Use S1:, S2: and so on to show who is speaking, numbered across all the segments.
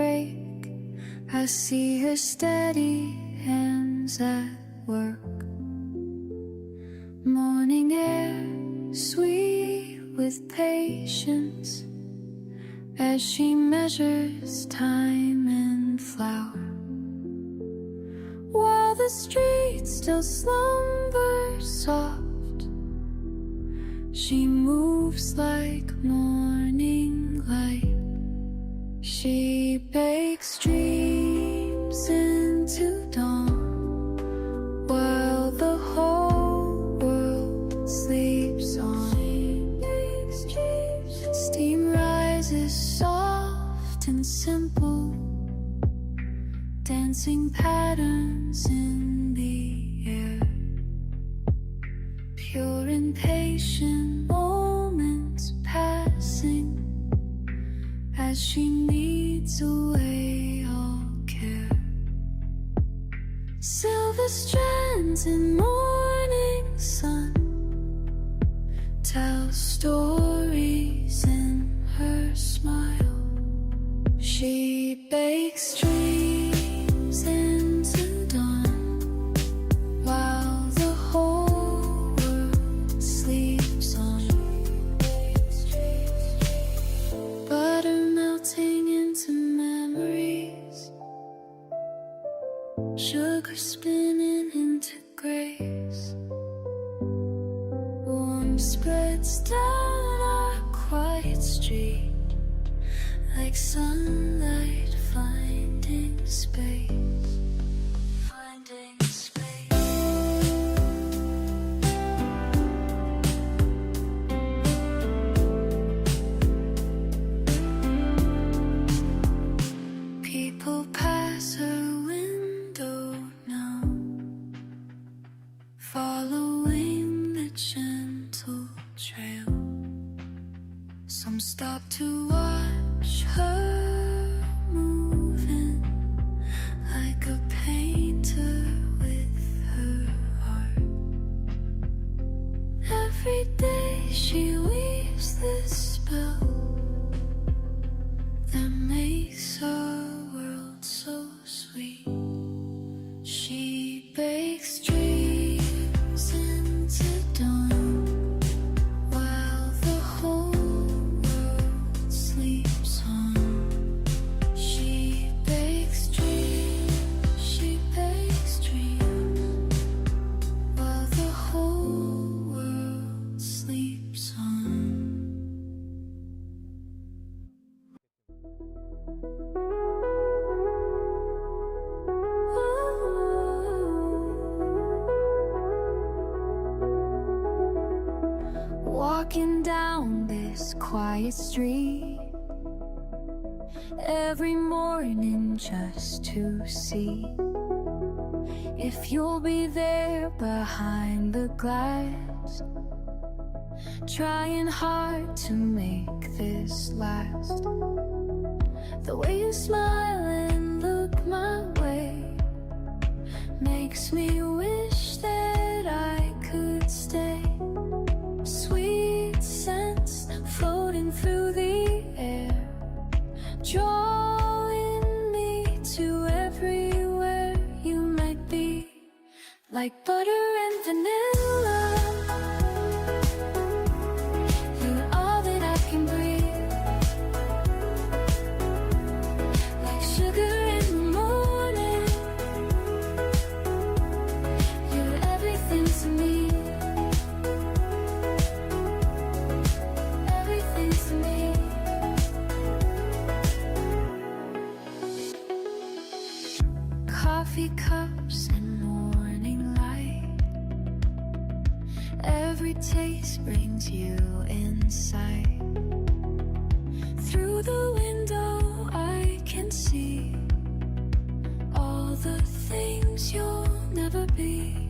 S1: break. I see her steady hands at work. Morning air, sweet with patience, as she measures time and flower, while the street still slumbers soft. She moves like morning light. She bakes dreams into dawn, while the whole world sleeps on. Steam rises soft and simple, dancing patterns in the air. Pure and patient moments passing, as she kneads away all care. Silver strands in morning sun tell stories in her smile. She bakes dreams into dawn, while the whole world sleeps on. Butter melting into memories, sugar spinning into grace. Warm spreads down our quiet street, like sunlight finding space. Finding space. People pass her window now, following the gentle trail. Some stop to watch her moving, like a painter with her heart. Every day she weaves this spell that makes her world so sweet. She bakes dreams into dawn, while the whole world sleeps on. She bakes dreams, while the whole world sleeps on. Walking down this quiet street every morning just to see if you'll be there behind the glass, trying hard to make this last. The way you smile and look my way makes me wish that I could stay. Sweet scents floating through the air, drawing me to everywhere you might be, like butter and vanilla. You're all that I can breathe, like sugar in the morning. You're everything to me. Coffee cups and morning light, every taste brings you inside. Through the window I can see all the things you'll never be.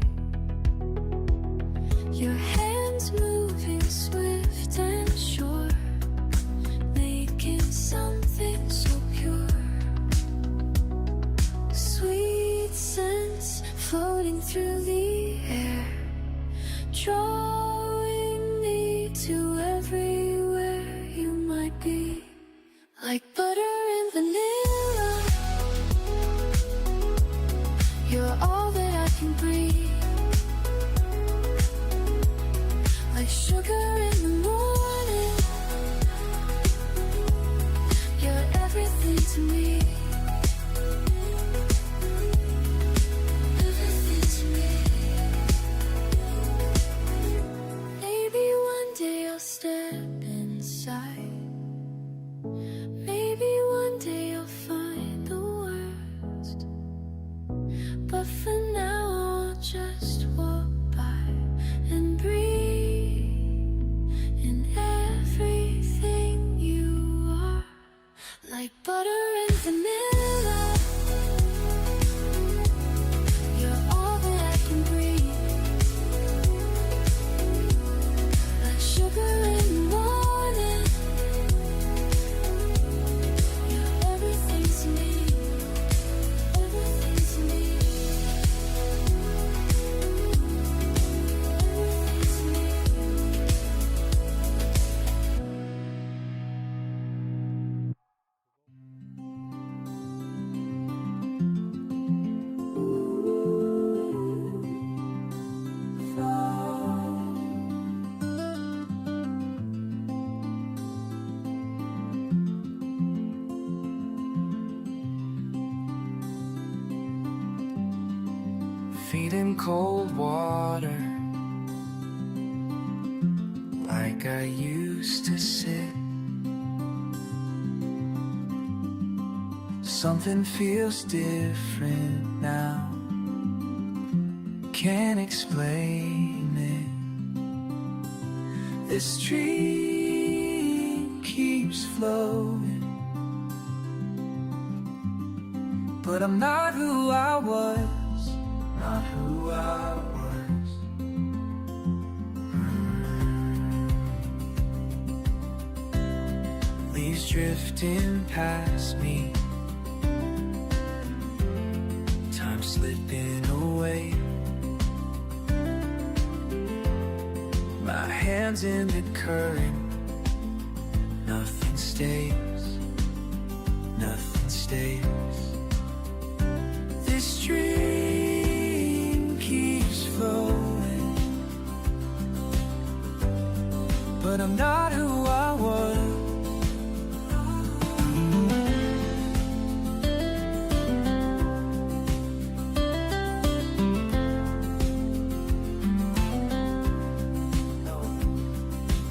S1: Your hands moving swift and sure, making something so pure. Sweet scents floating through the air, drawing me to everywhere you might be, like butter and vanilla. for now, I'll just walk by and breathe in everything you are, like butter and vanilla. You're all that I can breathe, like sugar in the morning. You're everything to me, everything to me, everything to me.
S2: Feet in cold water, like I used to sit. Something feels different now, can't explain it. This stream keeps flowing, but I'm not who I was. Not who I was. Leaves drifting past me, time slipping away. My hands in the current, nothing stays, nothing stays. This dream keeps flowing, but I'm not who I was.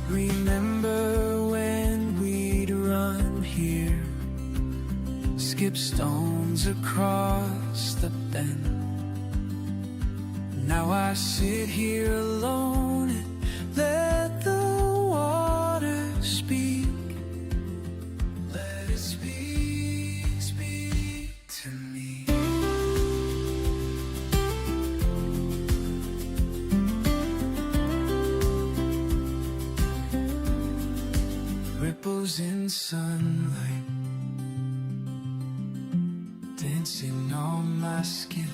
S2: Remember when we'd run here, skip stones across the bend. Now I sit here alone and let the water speak. Let it speak, speak to me. Ripples in sunlight, dancing on my skin.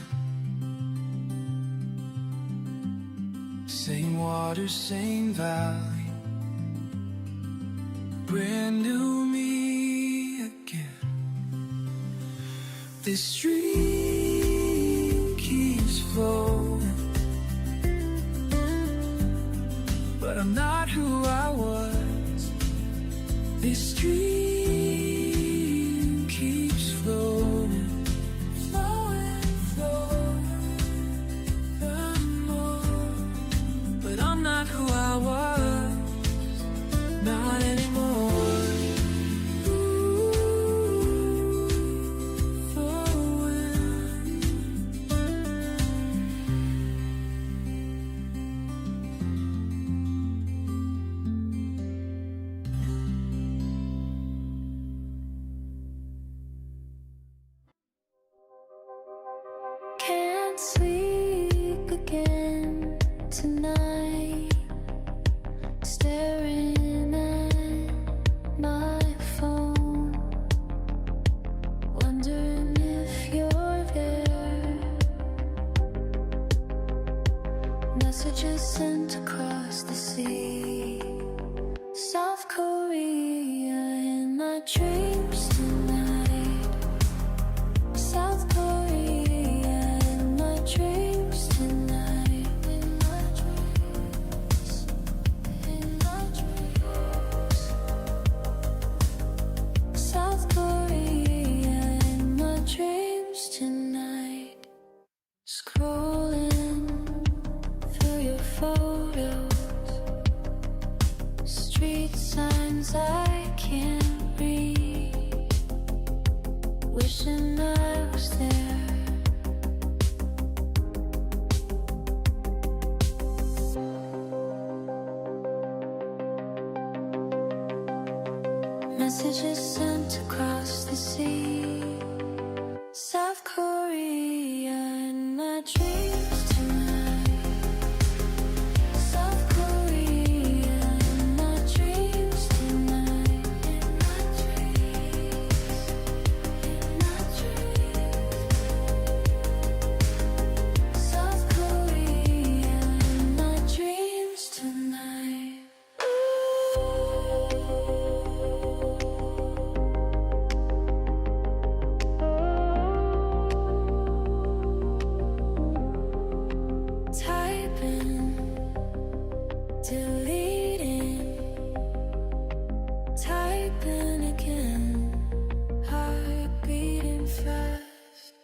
S2: Same water, same valley, brand new me again. This stream keeps flowing, but I'm not who I was. This stream keeps flowing, flowing, flowing, and more. But I'm not who I was, not anymore. Ooh, flowing.
S1: Can't sleep again tonight, staring at my phone, wondering if you're there. Messages sent across the sea, South Korea in my dreams tonight, South Korea in my dreams tonight, in my dreams, in my dreams, South Korea in my dreams tonight. Scrolling through your photos, street signs I can't read, wishing I was there, messages sent across the sea. South Korea in my dreams tonight. South Korea in my dreams tonight. In my dreams, in my dreams. South Korea in my dreams tonight. Typing, deleting, typing again, heart beating fast.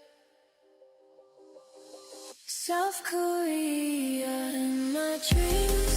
S1: South Korea in my dreams.